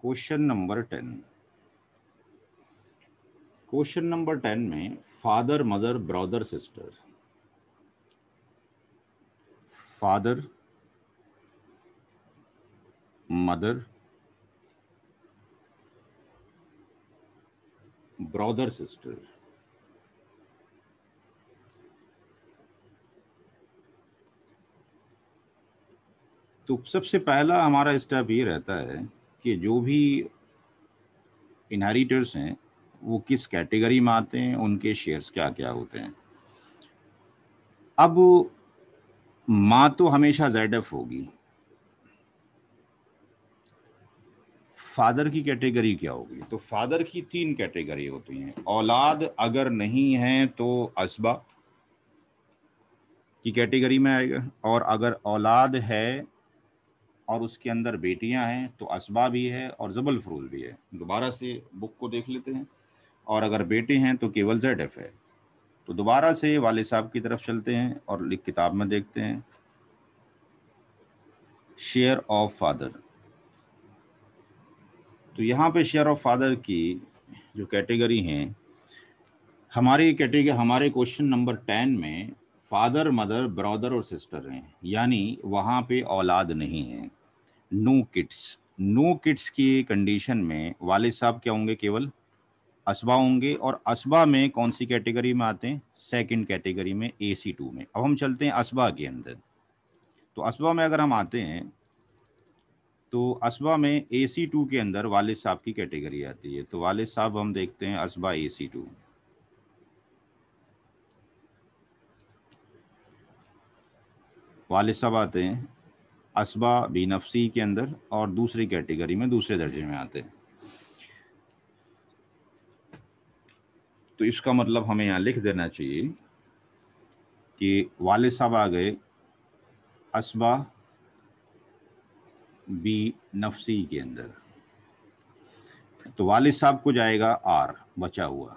Question number 10। Question number 10 में father, mother, brother, sister, father, mother, brother, sister. तो सबसे पहला हमारा स्टेप ये रहता है कि जो भी इनहेरिटर्स हैं वो किस कैटेगरी में आते हैं, उनके शेयर्स क्या क्या होते हैं। अब माँ तो हमेशा ZF होगी, फादर की कैटेगरी क्या होगी? तो फादर की 3 कैटेगरी होती हैं। औलाद अगर नहीं है तो असबा की कैटेगरी में आएगा, और अगर औलाद है और उसके अंदर बेटियां हैं तो असबा भी है और जबल फरूल भी है। दोबारा से बुक को देख लेते हैं। और अगर बेटे हैं तो केवल ZF है। तो दोबारा से वाले साहब की तरफ चलते हैं और लिख किताब में देखते हैं शेयर ऑफ फादर। तो यहाँ पे शेयर ऑफ फादर की जो कैटेगरी हैं, हमारे क्वेश्चन नंबर 10 में फादर, मदर, ब्रदर और सिस्टर हैं, यानी वहाँ पे औलाद नहीं है, नो किड्स। नो किड्स की कंडीशन में वालिद साहब क्या होंगे? केवल असबा होंगे। और असबा में कौन सी कैटेगरी में आते हैं? सेकंड कैटेगरी में, AC2 में। अब हम चलते हैं असबा के अंदर। तो असबा में अगर हम आते हैं तो असबा में AC2 के अंदर वालिद साहब की कैटेगरी आती है। तो वालिद साहब हम देखते हैं असबा AC2। वालिद साहब आते हैं असबा बेनफ्सी के अंदर और दूसरी कैटेगरी में, दूसरे दर्जे में आते हैं। तो इसका मतलब हमें यहाँ लिख देना चाहिए कि वालिद साहब आ गए असबा बी नफ्सी के अंदर। तो वालिद साहब को जाएगा R बचा हुआ।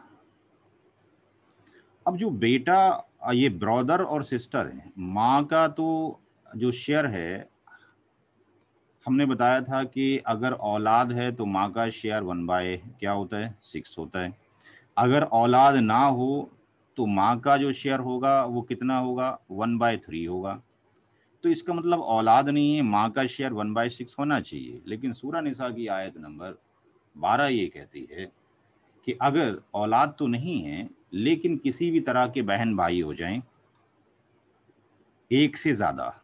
अब जो बेटा, ये ब्रदर और सिस्टर है, माँ का तो जो शेयर है हमने बताया था कि अगर औलाद है तो माँ का शेयर 1/, क्या होता है? 6 होता है। अगर औलाद ना हो तो माँ का जो शेयर होगा वो कितना होगा? 1/3 होगा। तो इसका मतलब औलाद नहीं है, माँ का शेयर 1/6 होना चाहिए। लेकिन सूरह निसा की आयत नंबर 12 ये कहती है कि अगर औलाद तो नहीं है लेकिन किसी भी तरह के बहन भाई हो जाएं, एक से ज्यादा,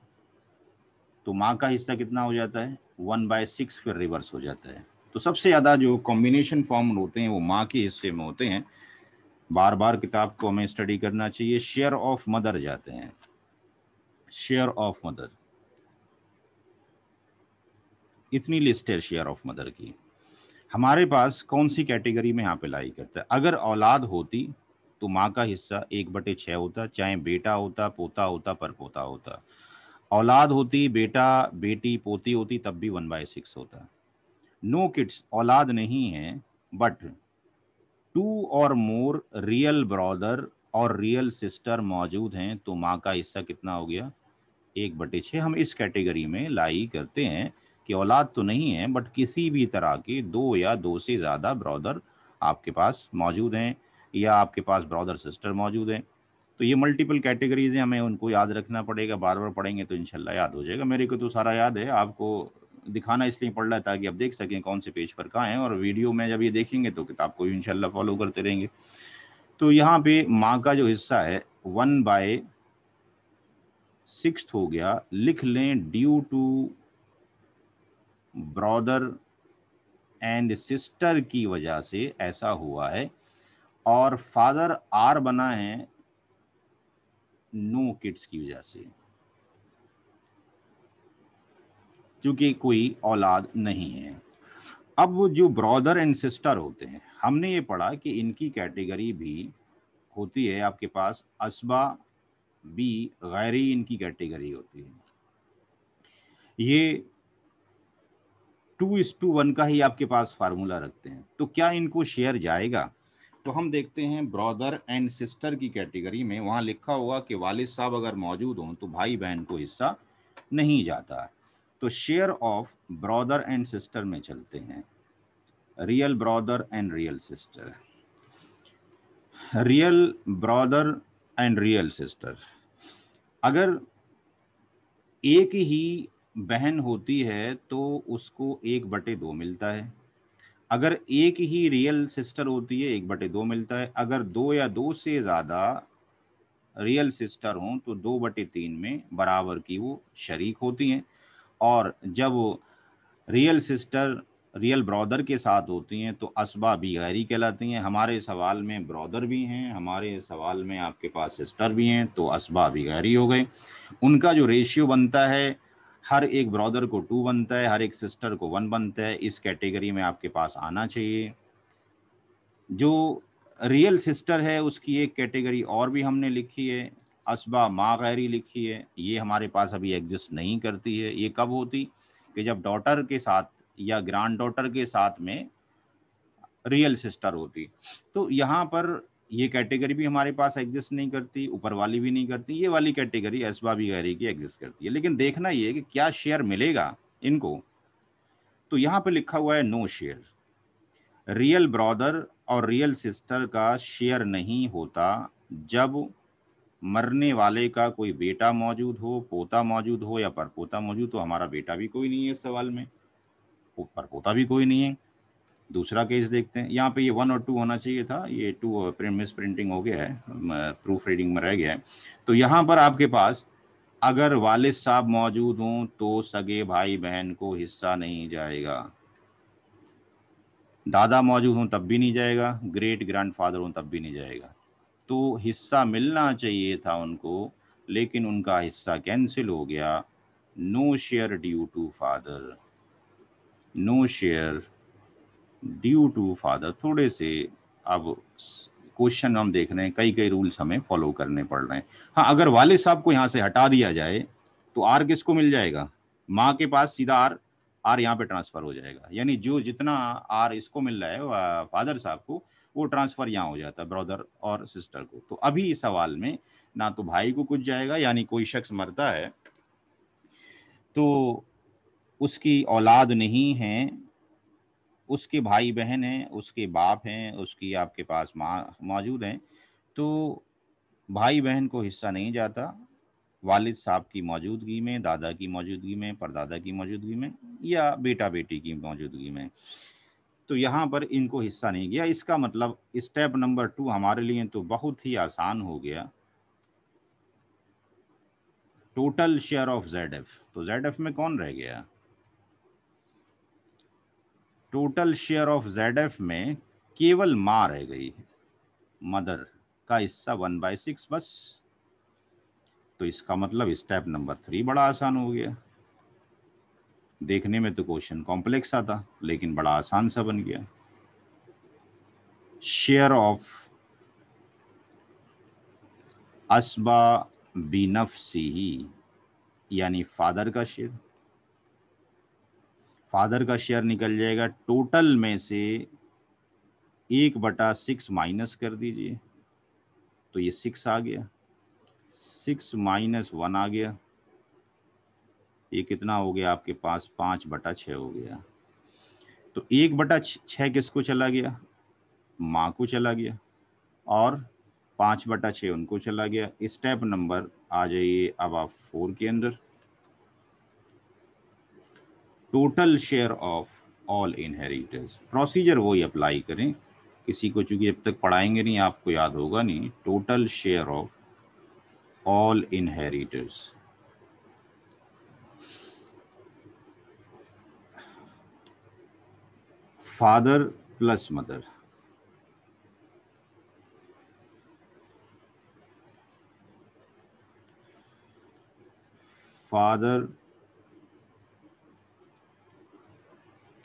तो माँ का हिस्सा कितना हो जाता है? 1/6 फिर रिवर्स हो जाता है। तो सबसे ज्यादा जो कॉम्बिनेशन फॉर्म होते हैं वो माँ के हिस्से में होते हैं। बार बार किताब को हमें स्टडी करना चाहिए। शेयर ऑफ मदर जाते हैं, शेयर ऑफ मदर, इतनी लिस्ट है शेयर ऑफ मदर की। हमारे पास कौन सी कैटेगरी में यहाँ पे लाई करता है? अगर औलाद होती तो माँ का हिस्सा 1/6 होता, चाहे बेटा होता, पोता होता, परपोता होता। औलाद होती, बेटा बेटी पोती होती, तब भी 1/6 होता। नो किड्स, औलाद नहीं है, बट 2 और मोर रियल ब्रदर और रियल सिस्टर मौजूद हैं, तो माँ का हिस्सा कितना हो गया? 1/6। हम इस कैटेगरी में लाई करते हैं कि औलाद तो नहीं है बट किसी भी तरह के 2 या 2 से ज़्यादा ब्रदर आपके पास मौजूद हैं या आपके पास ब्रदर सिस्टर मौजूद हैं। तो ये मल्टीपल कैटेगरीज हैं, हमें उनको याद रखना पड़ेगा। बार बार पढ़ेंगे तो इंशाल्लाह याद हो जाएगा। मेरे को तो सारा याद है, आपको दिखाना इसलिए पड़ रहा है ताकि आप देख सकें कौन से पेज पर कहाँ हैं, और वीडियो में जब ये देखेंगे तो किताब को भी इंशाल्लाह फॉलो करते रहेंगे। तो यहाँ पे माँ का जो हिस्सा है 1/6 हो गया। लिख लें due to brother and sister की वजह से ऐसा हुआ है, और फादर R बना है नो किड्स की वजह से, क्योंकि कोई औलाद नहीं है। अब वो जो ब्रदर एंड सिस्टर होते हैं, हमने ये पढ़ा कि इनकी कैटेगरी भी होती है आपके पास असबा बी गैरी, इनकी कैटेगरी होती है। ये 2:1 का ही आपके पास फार्मूला रखते हैं। तो क्या इनको शेयर जाएगा? तो हम देखते हैं ब्रदर एंड सिस्टर की कैटेगरी में, वहाँ लिखा होगा कि वालिद साहब अगर मौजूद हों तो भाई बहन को हिस्सा नहीं जाता। तो share of brother and sister में चलते हैं। Real brother and real sister, real brother and real sister, अगर एक ही बहन होती है तो उसको 1/2 मिलता है। अगर एक ही रियल सिस्टर होती है 1/2 मिलता है। अगर 2 या 2 से ज़्यादा रियल सिस्टर हों तो 2/3 में बराबर की वो शरीक होती हैं। और जब रियल सिस्टर रियल ब्रदर के साथ होती हैं तो असबा भी गैरी कहलाती हैं। हमारे सवाल में ब्रदर भी हैं, हमारे सवाल में आपके पास सिस्टर भी हैं, तो असबा भी गैरी हो गए। उनका जो रेशियो बनता है, हर एक ब्रदर को 2 बनता है, हर एक सिस्टर को 1 बनता है। इस कैटेगरी में आपके पास आना चाहिए। जो रियल सिस्टर है उसकी एक कैटेगरी और भी हमने लिखी है, असबा माँ गैरी लिखी है। ये हमारे पास अभी एग्जिस्ट नहीं करती है। ये कब होती कि जब डॉटर के साथ या ग्रैंड डॉटर के साथ में रियल सिस्टर होती। तो यहाँ पर ये कैटेगरी भी हमारे पास एग्जिस्ट नहीं करती, ऊपर वाली भी नहीं करती। ये वाली कैटेगरी असबा भी गैरी की एग्जिस्ट करती है। लेकिन देखना ये कि क्या शेयर मिलेगा इनको। तो यहाँ पे लिखा हुआ है नो शेयर। रियल ब्रदर और रियल सिस्टर का शेयर नहीं होता जब मरने वाले का कोई बेटा मौजूद हो, पोता मौजूद हो या परपोता मौजूद। तो हमारा बेटा भी कोई नहीं है इस सवाल में, परपोता भी कोई नहीं है। दूसरा केस देखते हैं। यहाँ पे ये 1 और 2 होना चाहिए था, ये 2 मिस प्रिंटिंग हो गया है, प्रूफ रीडिंग में रह गया है। तो यहाँ पर आपके पास अगर वालिद साहब मौजूद हों तो सगे भाई बहन को हिस्सा नहीं जाएगा। दादा मौजूद हों तब भी नहीं जाएगा, ग्रेट ग्रैंडफादर हों तब भी नहीं जाएगा। तो हिस्सा मिलना चाहिए था उनको, लेकिन उनका हिस्सा कैंसिल हो गया। No share due to father, no share due to father. थोड़े से अब क्वेश्चन हम देख रहे हैं, कई कई रूल्स हमें फॉलो करने पड़ रहे हैं। हाँ, अगर वालिद साहब को यहाँ से हटा दिया जाए तो आर किसको मिल जाएगा? माँ के पास सीधा आर, आर यहाँ पे ट्रांसफर हो जाएगा। यानी जो जितना आर इसको मिल रहा है फादर साहब को, वो ट्रांसफर यहाँ हो जाता है ब्रदर और सिस्टर को। तो अभी इस सवाल में ना तो भाई को कुछ जाएगा, यानी कोई शख्स मरता है तो उसकी औलाद नहीं है, उसके भाई बहन हैं, उसके बाप हैं, उसकी आपके पास माँ मौजूद हैं, तो भाई बहन को हिस्सा नहीं जाता वालिद साहब की मौजूदगी में, दादा की मौजूदगी में, परदादा की मौजूदगी में या बेटा बेटी की मौजूदगी में। तो यहाँ पर इनको हिस्सा नहीं गया। इसका मतलब स्टेप नंबर 2 हमारे लिए तो बहुत ही आसान हो गया। टोटल शेयर ऑफ ZF, तो ZF में कौन रह गया? टोटल शेयर ऑफ ZF में केवल माँ रह गई, मदर का हिस्सा 1/6 बस। तो इसका मतलब स्टेप नंबर 3 बड़ा आसान हो गया। देखने में तो क्वेश्चन कॉम्प्लेक्स था, लेकिन बड़ा आसान सा बन गया। शेयर ऑफ असबा बिनफ्सिही, यानी फादर का शेयर, फादर का शेयर निकल जाएगा। टोटल में से 1/6 माइनस कर दीजिए, तो ये 6 आ गया। 6 - 1 आ गया, ये कितना हो गया आपके पास? 5/6 हो गया। तो 1/6 किसको चला गया? माँ को चला गया, और 5/6 उनको चला गया। स्टेप नंबर आ जाइए अब आप 4 के अंदर। Total share of all inheritors, procedure वही अप्लाई करें। किसी को चूंकि जब तक पढ़ाएंगे नहीं आपको याद होगा नहीं। Total share of all inheritors, father plus mother, father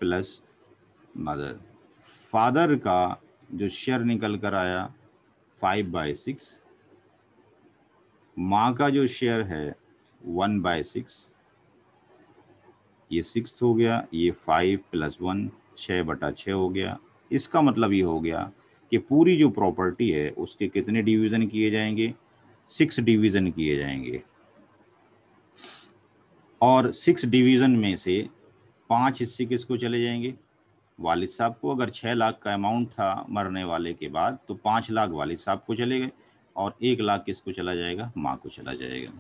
plus mother. Father का जो शेयर निकल कर आया 5/6, माँ का जो शेयर है 1/6, ये 6 हो गया, ये 5 + 1 6/6 हो गया। इसका मतलब ये हो गया कि पूरी जो प्रॉपर्टी है उसके कितने डिवीज़न किए जाएंगे? 6 डिवीज़न किए जाएंगे। और 6 डिवीज़न में से 5 हिस्से किसको चले जाएंगे? वालिद साहब को। अगर 6 लाख का अमाउंट था मरने वाले के बाद, तो 5 लाख वालिद साहब को चले गए और 1 लाख किसको चला जाएगा? माँ को चला जाएगा।